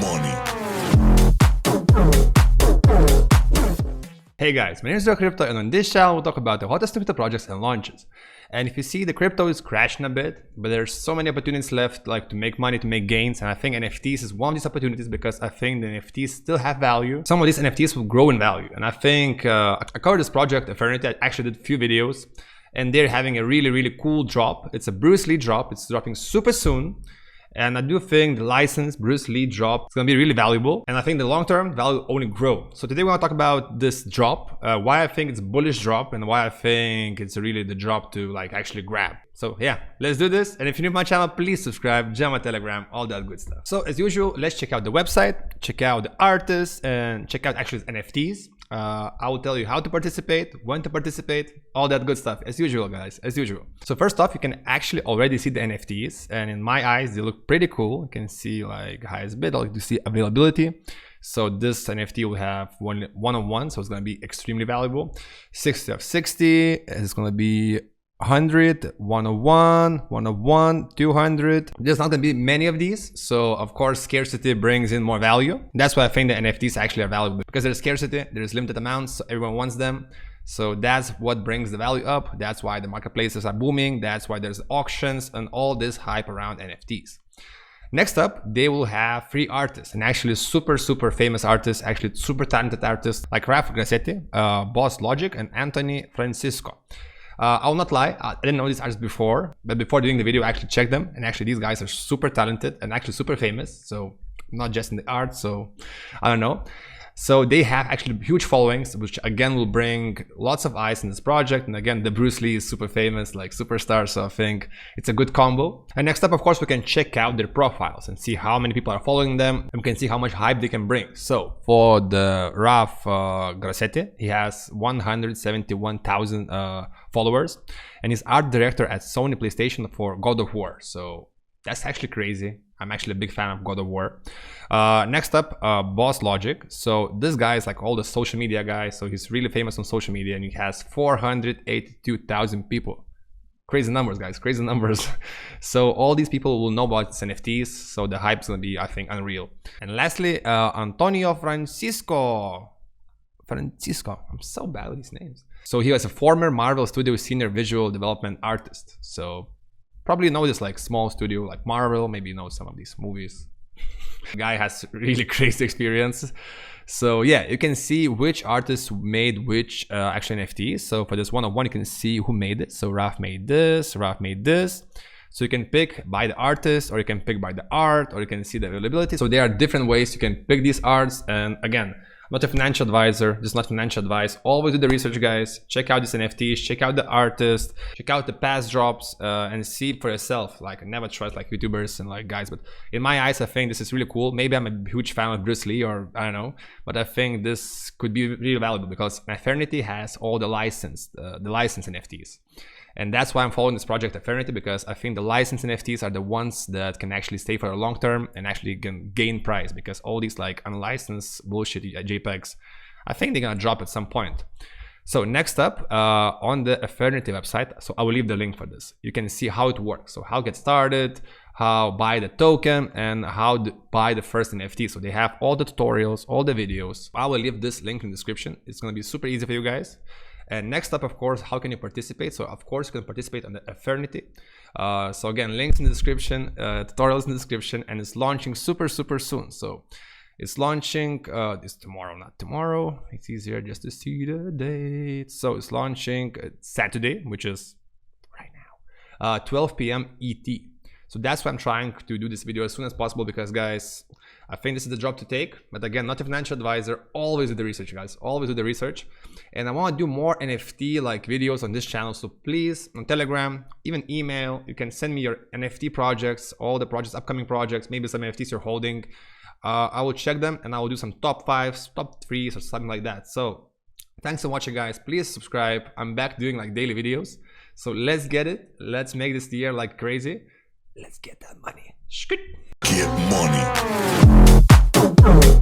money. Hey guys, my name is Crypto, and on this channel we'll talk about the hottest crypto projects and launches. And if you see, the crypto is crashing a bit, but there's so many opportunities left, like to make money, to make gains, and I think NFTs is one of these opportunities because I think the NFTs still have value. Some of these NFTs will grow in value, and I think I covered this project, ETHERNITY. I actually did a few videos, and they're having a really cool drop. It's a Bruce Lee drop. It's dropping super soon. And I do think the license Bruce Lee drop is going to be really valuable. And I think the long-term value will only grow. So today we want to talk about this drop, why I think it's a bullish drop, and why I think it's really the drop to like actually grab. So yeah, let's do this. And if you're new to my channel, please subscribe, join my Telegram, all that good stuff. So as usual, let's check out the website, check out the artists, and check out actually NFTs. I will tell you how to participate, when to participate, all that good stuff, as usual guys, as usual. So first off, you can actually already see the NFTs, and in my eyes they look pretty cool. You can see like highest bid, like to see availability. So this NFT will have one-on-one, so it's going to be extremely valuable. 60 of 60 is going to be 100, 101, 101, 200. There's not going to be many of these, so of course scarcity brings in more value. That's why I think the NFTs actually are valuable, because there's scarcity, there's limited amounts, so everyone wants them. So that's what brings the value up. That's why the marketplaces are booming. That's why there's auctions and all this hype around NFTs. Next up, they will have free artists, and actually super famous artists, actually super talented artists like Raf Grassetti, Boss Logic, and Anthony Francisco. I will not lie, I didn't know these artists before, but before doing the video I actually checked them, and actually these guys are super talented and actually super famous, so not just in the art, so I don't know. So they have actually huge followings, which again will bring lots of eyes in this project. And again, the Bruce Lee is super famous, like superstar, so I think it's a good combo. And next up, of course, we can check out their profiles and see how many people are following them, and we can see how much hype they can bring. So for the Raf Grassetti, he has 171,000 followers, and he's art director at Sony PlayStation for God of War. So that's actually crazy. I'm actually a big fan of God of War. Next up, Boss Logic. So this guy is like all the social media guy. So he's really famous on social media, and he has 482,000 people. Crazy numbers, guys, crazy numbers. So all these people will know about NFTs. So the hype is gonna be, I think, unreal. And lastly, Antonio Francisco. I'm so bad with these names. So he was a former Marvel Studios senior visual development artist. So probably know this like small studio like Marvel, maybe you know some of these movies. The guy has really crazy experience. So yeah, you can see which artists made which actual NFTs. So for this one-on-one, you can see who made it. So Raf made this, Raf made this. So you can pick by the artist, or you can pick by the art, or you can see the availability. So there are different ways you can pick these arts. And again, I'm not a financial advisor, this is not financial advice. Always do the research, guys. Check out these NFTs, check out the artist, check out the past drops, and see for yourself. Like, never trust like YouTubers and like guys, but in my eyes, I think this is really cool. Maybe I'm a huge fan of Bruce Lee, or I don't know, but I think this could be really valuable because ETHERNITY has all the license NFTs. And that's why I'm following this project ETHERNITY, because I think the licensed NFTs are the ones that can actually stay for a long term and actually can gain price, because all these like unlicensed bullshit JPEGs, I think they're gonna drop at some point. So next up, on the ETHERNITY website, so I will leave the link for this. You can see how it works. So how get started, how buy the token, and how to buy the first NFT. So they have all the tutorials, all the videos. I will leave this link in the description. It's gonna be super easy for you guys. And next up, of course, how can you participate? So of course you can participate on the ETHERNITY. So again, links in the description, tutorials in the description, and it's launching super soon. So it's launching this tomorrow, not tomorrow. It's easier just to see the date. So it's launching Saturday, which is right now, 12 p.m. ET. So that's why I'm trying to do this video as soon as possible, because guys, I think this is the job to take. But again, not a financial advisor. Always do the research, guys. Always do the research. And I want to do more NFT like videos on this channel. So please, on Telegram, even email, you can send me your NFT projects, all the projects, upcoming projects, maybe some NFTs you're holding. I will check them, and I will do some top 5s, top 3s, or something like that. So thanks for watching, guys. Please subscribe. I'm back doing like daily videos. So let's get it. Let's make this year like crazy. Let's get that money. Get money.